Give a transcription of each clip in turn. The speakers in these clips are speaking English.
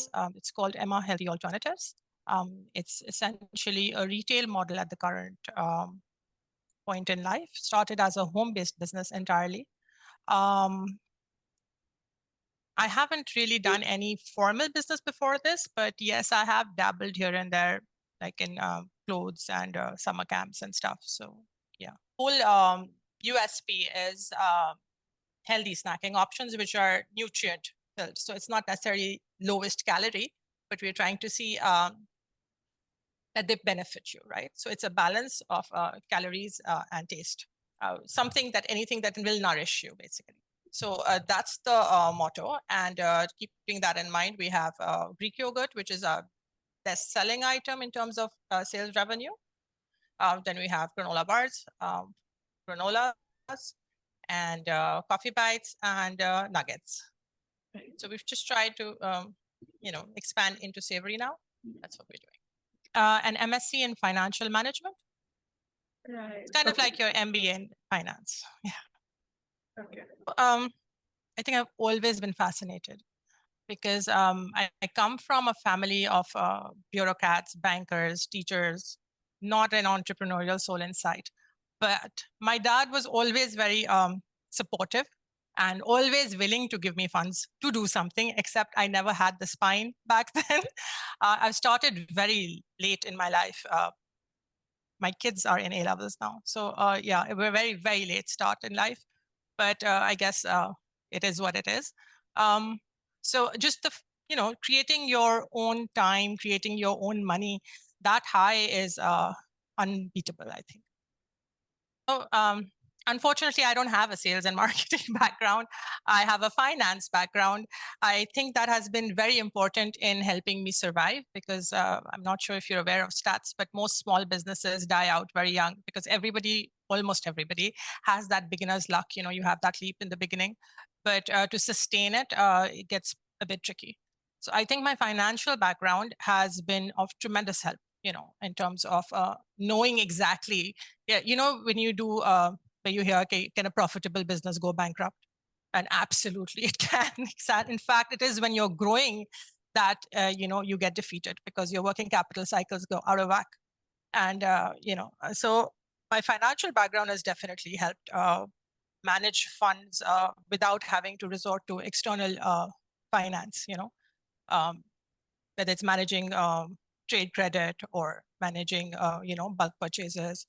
business. It's called Emma Healthy Alternatives. It's essentially a retail model at the current point in life. Started as a home-based business entirely. I haven't really done any formal business before this, but yes, I have dabbled here and there, like in clothes and summer camps and stuff. So yeah, whole USP is healthy snacking options, which are nutrient filled. So it's not necessarily lowest calorie, but we're trying to see that they benefit you, right? So it's a balance of calories and taste, anything that will nourish you, basically. So that's the motto. And keeping that in mind, we have Greek yogurt, which is a best-selling item in terms of sales revenue. Then we have granola bars, granolas, and coffee bites and nuggets. So we've just tried to, expand into savory now. That's what we're doing. An MSc in financial management. Right. It's kind of like your MBA in finance. Yeah. Okay. I think I've always been fascinated because I come from a family of bureaucrats, bankers, teachers, not an entrepreneurial soul inside. But my dad was always very supportive and always willing to give me funds to do something, except I never had the spine back then. I started very late in my life. My kids are in A levels now. So yeah, we're very, very late start in life. But I guess it is what it is. So just creating your own time, creating your own money, that high is unbeatable, I think. So unfortunately, I don't have a sales and marketing background. I have a finance background. I think that has been very important in helping me survive because I'm not sure if you're aware of stats, but most small businesses die out very young because almost everybody has that beginner's luck. You have that leap in the beginning, but to sustain it, it gets a bit tricky. So I think my financial background has been of tremendous help, in terms of knowing exactly, when you do, when you hear, okay, can a profitable business go bankrupt? And absolutely it can. In fact, it is when you're growing that, you get defeated because your working capital cycles go out of whack. And, so my financial background has definitely helped manage funds without having to resort to external finance, whether it's managing trade credit or managing, bulk purchases,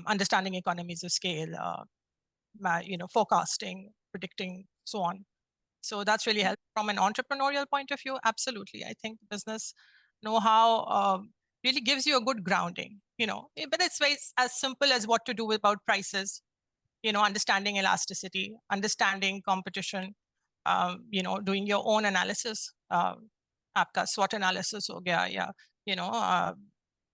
understanding economies of scale, forecasting, predicting, so on. So that's really helped from an entrepreneurial point of view. Absolutely, I think business know-how really gives you a good grounding. But it's very as simple as what to do about prices. Understanding elasticity, understanding competition. Doing your own analysis. आपका SWOT analysis हो गया, या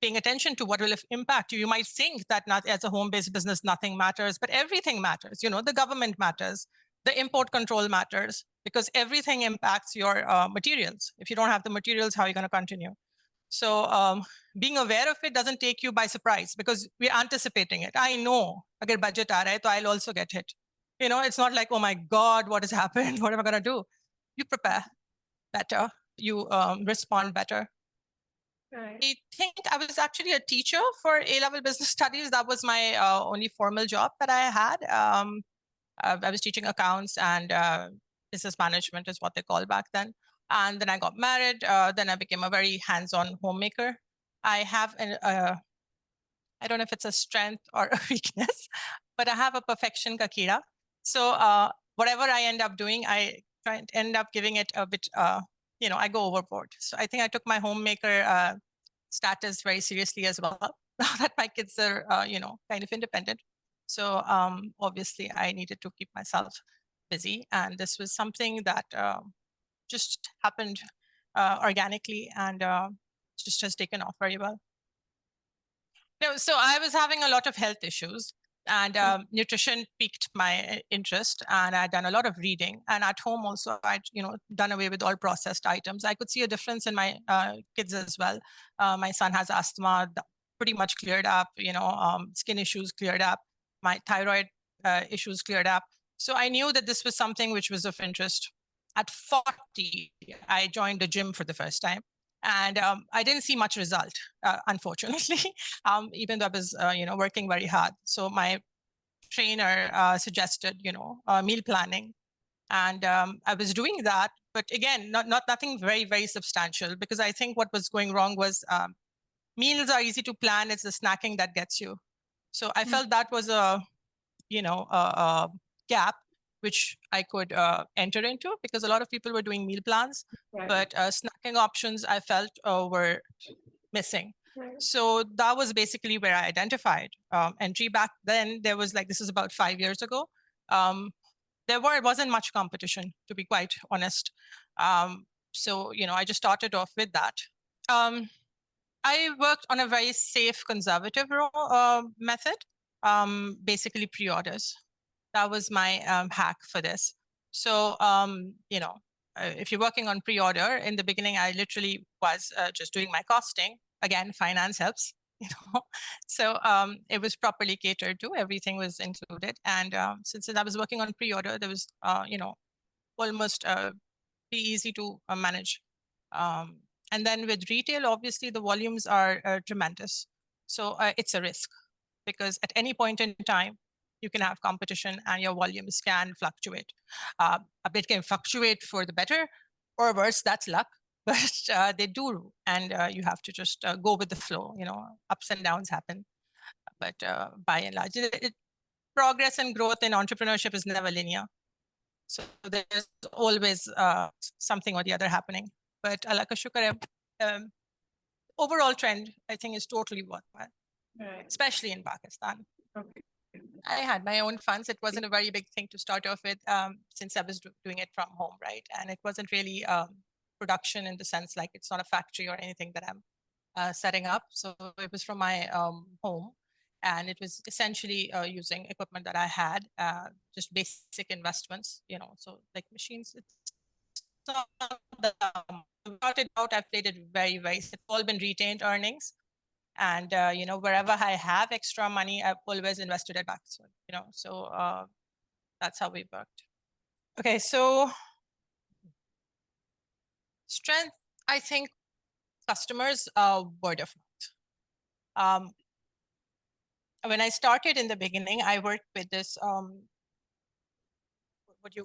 paying attention to what will impact you. You might think that not as a home-based business, nothing matters, but everything matters. The government matters, the import control matters, because everything impacts your materials. If you don't have the materials, how are you going to continue? So being aware of it doesn't take you by surprise because we're anticipating it. I know, agar budget aa raha hai, to I'll also get hit. It's not like, oh my God, what has happened? What am I going to do? You prepare better, you respond better. Right. I think I was actually a teacher for A-level business studies. That was my only formal job that I had. I was teaching accounts and business management is what they call back then. And then I got married. Then I became a very hands-on homemaker. I have I don't know if it's a strength or a weakness, but I have a perfection kakira. So whatever I end up doing, I try and end up giving it a bit, I go overboard. So I think I took my homemaker status very seriously as well. Now that my kids are, kind of independent. So obviously I needed to keep myself busy. And this was something that just happened organically and just has taken off very well. So I was having a lot of health issues and nutrition piqued my interest and I'd done a lot of reading. And at home also, I'd, done away with all processed items. I could see a difference in my kids as well. My son has asthma, pretty much cleared up, skin issues cleared up, my thyroid issues cleared up. So I knew that this was something which was of interest. At 40, I joined the gym for the first time. And I didn't see much result, unfortunately, even though I was, working very hard. So my trainer suggested, meal planning, and I was doing that. But again, not nothing very very substantial, because I think what was going wrong was meals are easy to plan. It's the snacking that gets you. So I felt that was a gap which I could enter into, because a lot of people were doing meal plans, Right. but snacking options I felt were missing. Right. So that was basically where I identified entry. Back then, there was like, this is about 5 years ago. It wasn't much competition, to be quite honest. So I just started off with that. I worked on a very safe, conservative method, basically pre-orders. That was my hack for this. So, if you're working on pre-order, in the beginning, I literally was just doing my costing. Again, finance helps, you know. So it was properly catered to. Everything was included. And since I was working on pre-order, there was, almost be easy to manage. And then with retail, obviously the volumes are tremendous. So it's a risk, because at any point in time, you can have competition and your volumes can fluctuate. A bit can fluctuate for the better or worse, that's luck, but they do. And you have to just go with the flow, ups and downs happen. But by and large, progress and growth in entrepreneurship is never linear. So there's always something or the other happening. But Allah ka shukar, overall trend, I think, is totally worthwhile, Right. especially in Pakistan. Okay. I had my own funds. It wasn't a very big thing to start off with, since I was doing it from home, right? And it wasn't really production in the sense, like it's not a factory or anything that I'm setting up. So it was from my home. And it was essentially using equipment that I had, just basic investments, so like machines. It's not started out, I've played it very, very, it's all been retained earnings. And, wherever I have extra money, I've always invested it back. So that's how we worked. Okay, so strength, I think customers, word of mouth. When I started in the beginning, I worked with this, what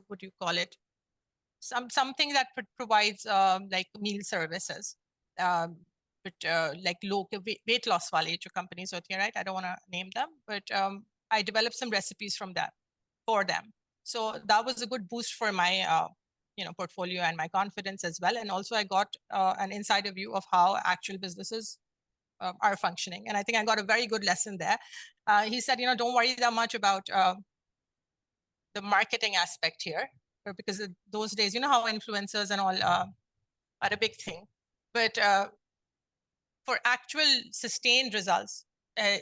would you call it? Something that provides like meal services, but like local weight loss wale companies, right? I don't want to name them, but I developed some recipes from that for them. So that was a good boost for my portfolio and my confidence as well. And also I got an insider view of how actual businesses are functioning. And I think I got a very good lesson there. He said, don't worry that much about the marketing aspect here, because those days, how influencers and all are a big thing. But for actual sustained results,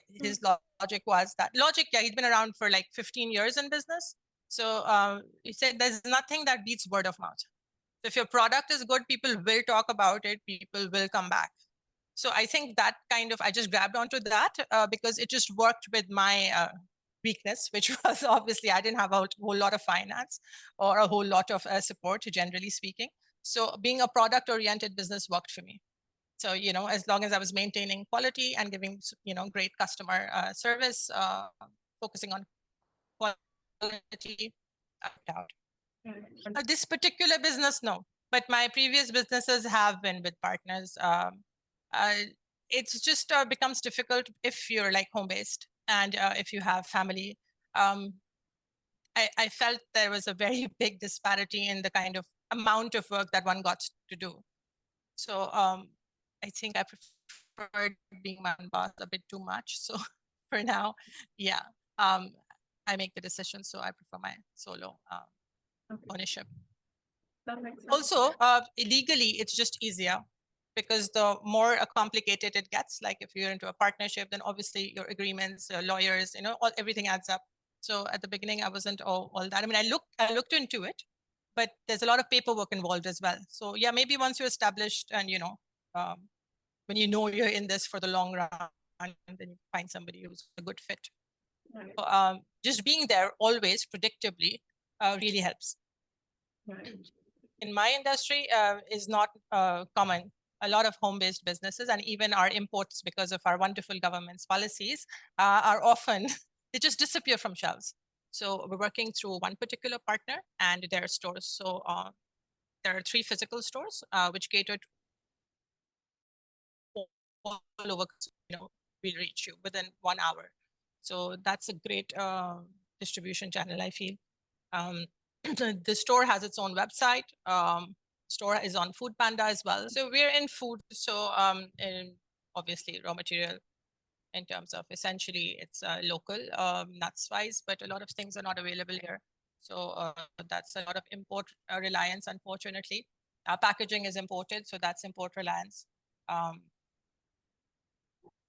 his logic was that he's been around for like 15 years in business. So he said there's nothing that beats word of mouth. So if your product is good, people will talk about it, people will come back. So I think that I just grabbed onto that because it just worked with my weakness, which was obviously I didn't have a whole lot of finance or a whole lot of support, generally speaking. So being a product-oriented business worked for me. So, as long as I was maintaining quality and giving, great customer service, focusing on quality, out. This particular business, no. But my previous businesses have been with partners. It's just becomes difficult if you're like home-based and if you have family. I felt there was a very big disparity in the kind of amount of work that one got to do. So I think I preferred being my own boss a bit too much. So for now, yeah, I make the decision. So I prefer my solo ownership. That makes sense. Also, illegally, it's just easier because the more complicated it gets, like if you're into a partnership, then obviously your agreements, lawyers, everything adds up. So at the beginning, I wasn't all that. I mean, I looked into it, but there's a lot of paperwork involved as well. So yeah, maybe once you're established and, when you're in this for the long run, then you find somebody who's a good fit. Right. So, just being there always predictably really helps. Right. in my industry is not common. A lot of home-based businesses and even our imports, because of our wonderful government's policies, are often, they just disappear from shelves. So we're working through one particular partner and their stores. So there are 3 physical stores which cater to all over, we'll reach you within 1 hour. So that's a great distribution channel, I feel. The store has its own website. Store is on Food Panda as well. So we're in food. So obviously raw material in terms of essentially it's local, nuts wise, but a lot of things are not available here. So that's a lot of import reliance, unfortunately. Packaging is imported, so that's import reliance.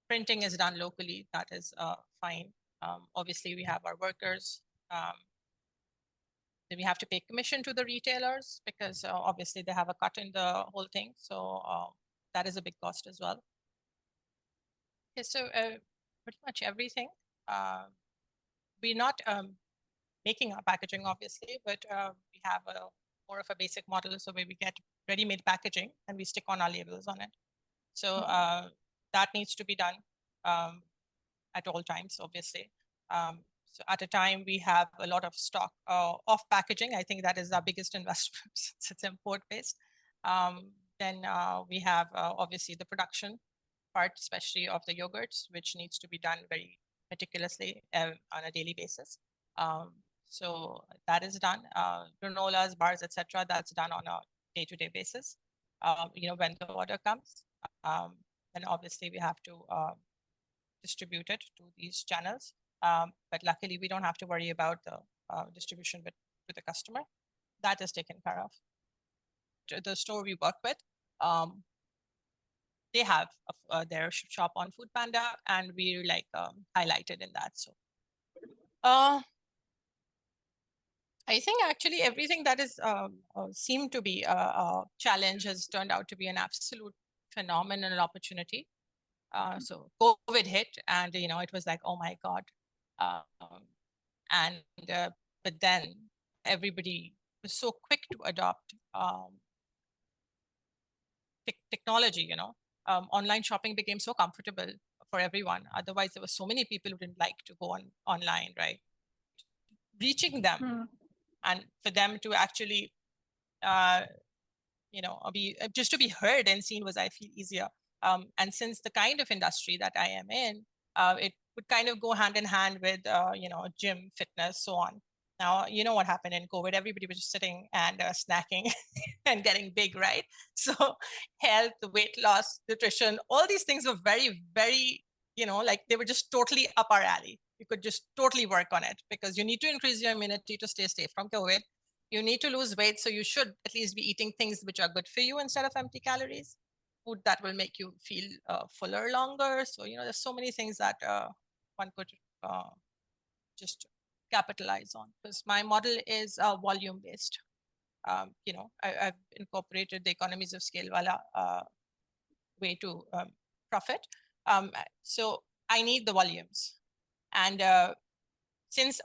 Printing is done locally, that is fine. Obviously, we have our workers. Then we have to pay commission to the retailers because obviously they have a cut in the whole thing. So that is a big cost as well. Okay, so pretty much everything. We're not making our packaging, obviously, but we have more of a basic model. So where we get ready-made packaging and we stick on our labels on it. So that needs to be done at all times, obviously. So at a time, we have a lot of stock of packaging. I think that is our biggest investment since it's import-based. Then we have obviously the production part, especially of the yogurts, which needs to be done very meticulously on a daily basis. So that is done. Granolas, bars, etc. That's done on a day-to-day basis. When the order comes, then obviously we have to distribute it to these channels. But luckily, we don't have to worry about the distribution to the customer. That is taken care of. The store we work with, they have their shop on Food Panda, and we're like highlighted in that. So I think actually everything that is seemed to be a challenge has turned out to be an absolute phenomenal opportunity. So COVID hit, and it was like, oh my God, but then everybody was so quick to adopt technology. Online shopping became so comfortable for everyone. Otherwise, there were so many people who didn't like to go online, right? Reaching them and for them to actually, just to be heard and seen was, I feel, easier. And since the kind of industry that I am in, it would kind of go hand in hand with, gym, fitness, so on. Now, you know what happened in COVID? Everybody was just sitting and snacking and getting big, right? So health, weight loss, nutrition, all these things were very, very, like they were just totally up our alley. You could just totally work on it because you need to increase your immunity to stay safe from COVID. You need to lose weight, so you should at least be eating things which are good for you instead of empty calories. Food that will make you feel fuller longer. So, there's so many things that one could just capitalize on, because my model is volume based. I've incorporated the economies of scale wala way to profit. So I need the volumes. And since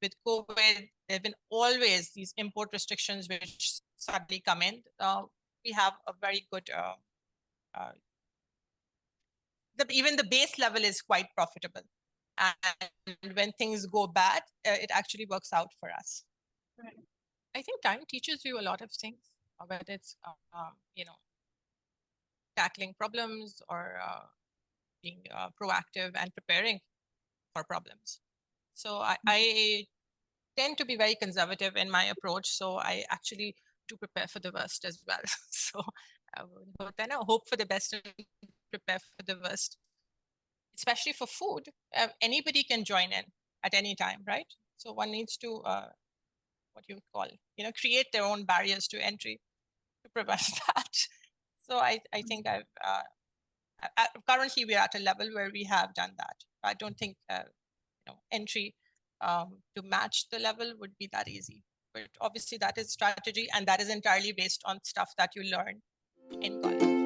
with COVID, there have been always these import restrictions which suddenly come in. We have a very good, even the base level is quite profitable. And when things go bad, it actually works out for us. Right. I think time teaches you a lot of things, whether it's, tackling problems or being proactive and preparing for problems. So I tend to be very conservative in my approach. So I actually do prepare for the worst as well. So then I hope for the best and prepare for the worst. Especially for food, anybody can join in at any time, right? So one needs to, what you would call, create their own barriers to entry to prevent that. So I think currently we're at a level where we have done that. I don't think entry to match the level would be that easy. But obviously that is strategy, and that is entirely based on stuff that you learn in college.